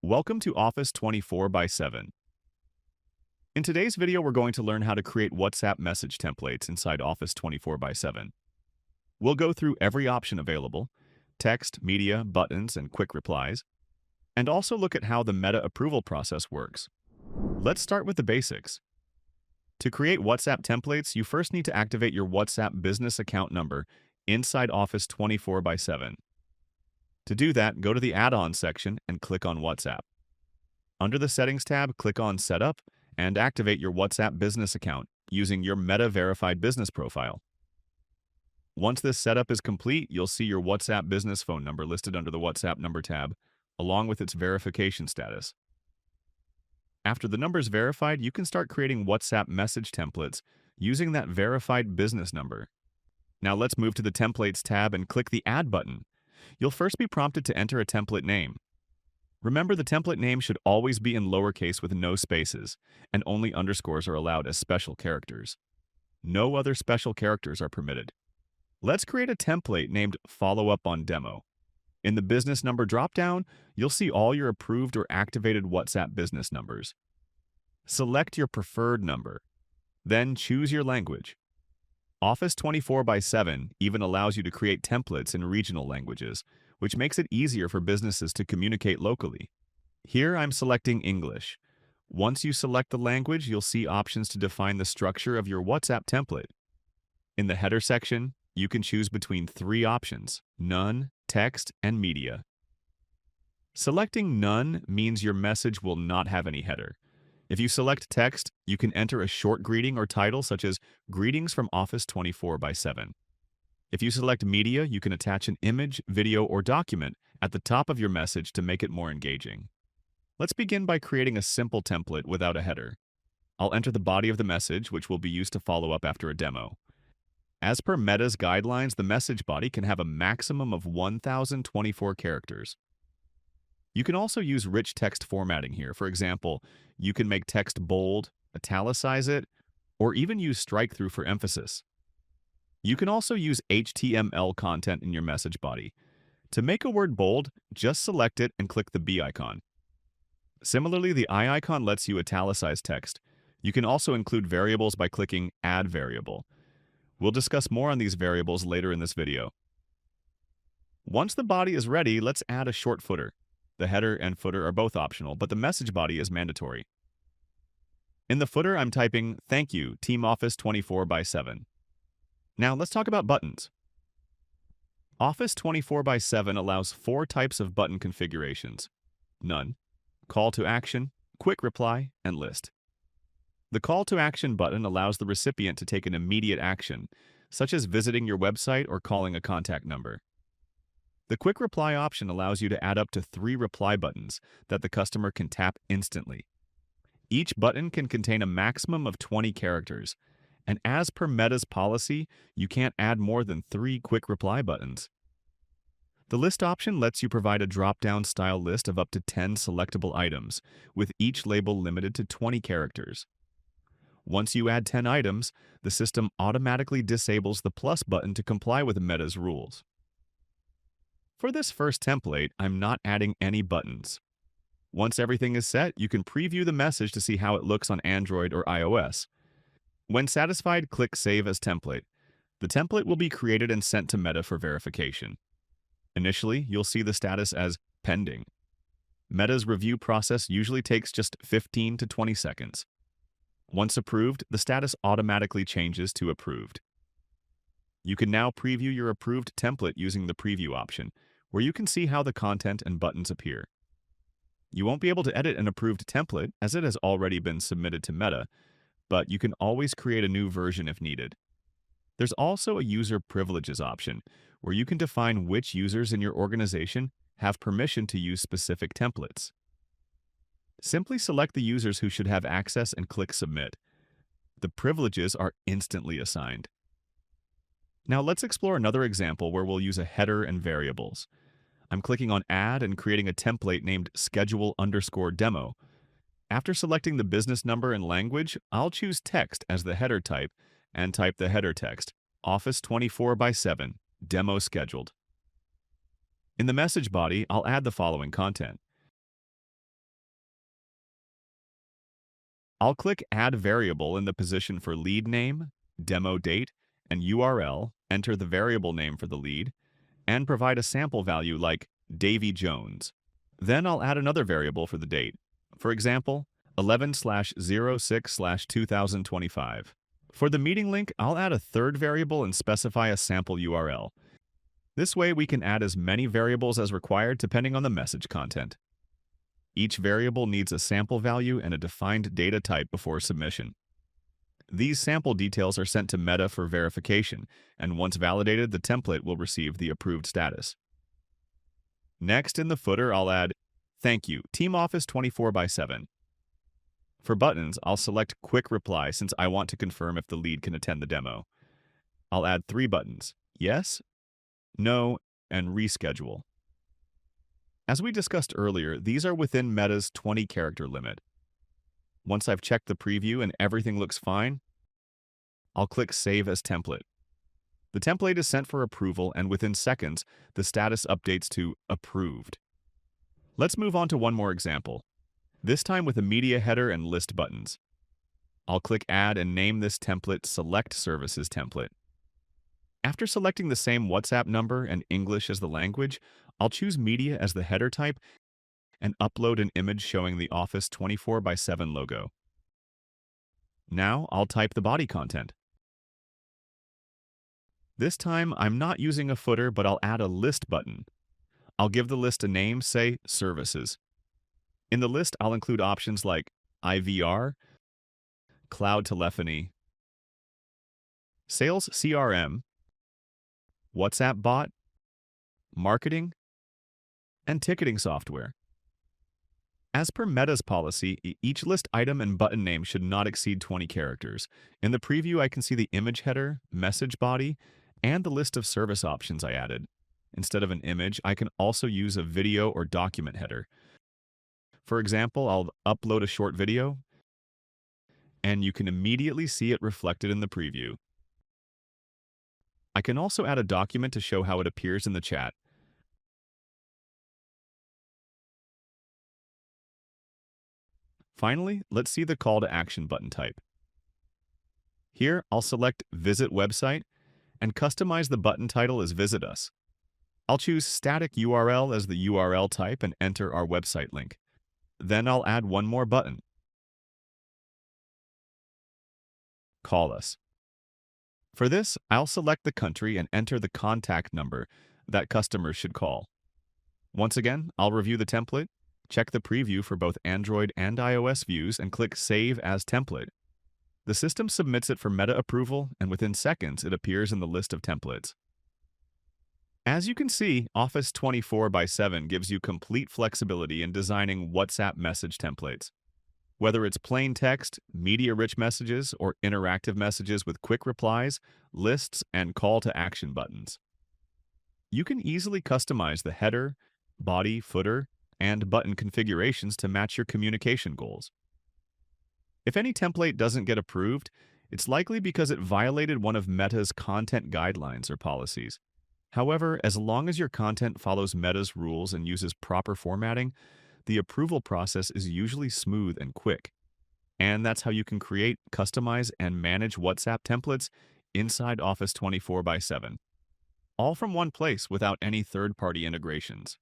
Welcome to Office 24 by 7. In today's video, we're going to learn how to create WhatsApp message templates inside Office 24 by 7. We'll go through every option available, text, media, buttons, and quick replies, and also look at how the meta approval process works. Let's start with the basics. To create WhatsApp templates, you first need to activate your WhatsApp business account number inside Office 24 by 7. To do that, go to the Add-ons section and click on WhatsApp. Under the Settings tab, click on Setup and activate your WhatsApp business account using your Meta-verified business profile. Once this setup is complete, you'll see your WhatsApp business phone number listed under the WhatsApp Number tab, along with its verification status. After the number is verified, you can start creating WhatsApp message templates using that verified business number. Now let's move to the Templates tab and click the Add button. You'll first be prompted to enter a template name. Remember, the template name should always be in lowercase with no spaces, and only underscores are allowed as special characters. No other special characters are permitted. Let's create a template named Follow Up on Demo. In the Business Number dropdown, you'll see all your approved or activated WhatsApp business numbers. Select your preferred number. Then choose your language. Office 24 by 7 even allows you to create templates in regional languages, which makes it easier for businesses to communicate locally. Here I'm selecting English. Once you select the language, you'll see options to define the structure of your WhatsApp template. In the header section, you can choose between three options: none, text, and media. Selecting none means your message will not have any header. If you select text, you can enter a short greeting or title such as Greetings from Office 24 by 7. If you select media, you can attach an image, video, or document at the top of your message to make it more engaging. Let's begin by creating a simple template without a header. I'll enter the body of the message, which will be used to follow up after a demo. As per Meta's guidelines, the message body can have a maximum of 1,024 characters. You can also use rich text formatting here. For example, you can make text bold, italicize it, or even use strike-through for emphasis. You can also use HTML content in your message body. To make a word bold, just select it and click the B icon. Similarly, the I icon lets you italicize text. You can also include variables by clicking Add Variable. We'll discuss more on these variables later in this video. Once the body is ready, let's add a short footer. The header and footer are both optional, but the message body is mandatory. In the footer, I'm typing, "Thank you, Team Office 24 by 7. Now let's talk about buttons. Office 24 by 7 allows 4 types of button configurations: none, call to action, quick reply, and list. The call to action button allows the recipient to take an immediate action, such as visiting your website or calling a contact number. The quick reply option allows you to add up to 3 reply buttons that the customer can tap instantly. Each button can contain a maximum of 20 characters, and as per Meta's policy, you can't add more than 3 quick reply buttons. The list option lets you provide a drop-down style list of up to 10 selectable items, with each label limited to 20 characters. Once you add 10 items, the system automatically disables the plus button to comply with Meta's rules. For this first template, I'm not adding any buttons. Once everything is set, you can preview the message to see how it looks on Android or iOS. When satisfied, click Save as Template. The template will be created and sent to Meta for verification. Initially, you'll see the status as pending. Meta's review process usually takes just 15 to 20 seconds. Once approved, the status automatically changes to approved. You can now preview your approved template using the Preview option, where you can see how the content and buttons appear. You won't be able to edit an approved template as it has already been submitted to Meta, but you can always create a new version if needed. There's also a User Privileges option, where you can define which users in your organization have permission to use specific templates. Simply select the users who should have access and click Submit. The privileges are instantly assigned. Now let's explore another example where we'll use a header and variables. I'm clicking on Add and creating a template named Schedule_Demo. After selecting the business number and language, I'll choose text as the header type and type the header text, Office 24 by 7, Demo Scheduled. In the message body, I'll add the following content: I'll click Add Variable in the position for lead name, demo date, and URL, enter the variable name for the lead, and provide a sample value like Davy Jones. Then I'll add another variable for the date. For example, 11/06/2025. For the meeting link, I'll add a third variable and specify a sample URL. This way we can add as many variables as required depending on the message content. Each variable needs a sample value and a defined data type before submission. These sample details are sent to Meta for verification, and once validated, the template will receive the approved status. Next, in the footer, I'll add, "Thank you, Team Office 24/7. For buttons, I'll select Quick Reply since I want to confirm if the lead can attend the demo. I'll add 3 buttons, Yes, No, and Reschedule. As we discussed earlier, these are within Meta's 20-character limit. Once I've checked the preview and everything looks fine, I'll click Save as Template. The template is sent for approval, and within seconds, the status updates to Approved. Let's move on to one more example, this time with a media header and list buttons. I'll click Add and name this template Select Services Template. After selecting the same WhatsApp number and English as the language, I'll choose Media as the header type and upload an image showing the Office 24/7 logo. Now I'll type the body content. This time I'm not using a footer, but I'll add a list button. I'll give the list a name, say Services. In the list, I'll include options like IVR, Cloud Telephony, Sales CRM, WhatsApp Bot, Marketing, and Ticketing Software. As per Meta's policy, each list item and button name should not exceed 20 characters. In the preview, I can see the image header, message body, and the list of service options I added. Instead of an image, I can also use a video or document header. For example, I'll upload a short video, and you can immediately see it reflected in the preview. I can also add a document to show how it appears in the chat. Finally, let's see the call to action button type. Here, I'll select Visit Website and customize the button title as Visit Us. I'll choose Static URL as the URL type and enter our website link. Then I'll add one more button. Call Us. For this, I'll select the country and enter the contact number that customers should call. Once again, I'll review the template, check the preview for both Android and iOS views, and click Save as Template. The system submits it for Meta approval, and within seconds, it appears in the list of templates. As you can see, Office 24/7 gives you complete flexibility in designing WhatsApp message templates. Whether it's plain text, media-rich messages, or interactive messages with quick replies, lists, and call-to-action buttons. You can easily customize the header, body, footer, and button configurations to match your communication goals. If any template doesn't get approved, it's likely because it violated one of Meta's content guidelines or policies. However, as long as your content follows Meta's rules and uses proper formatting, the approval process is usually smooth and quick. And that's how you can create, customize, and manage WhatsApp templates inside Office 24/7. All from one place without any third-party integrations.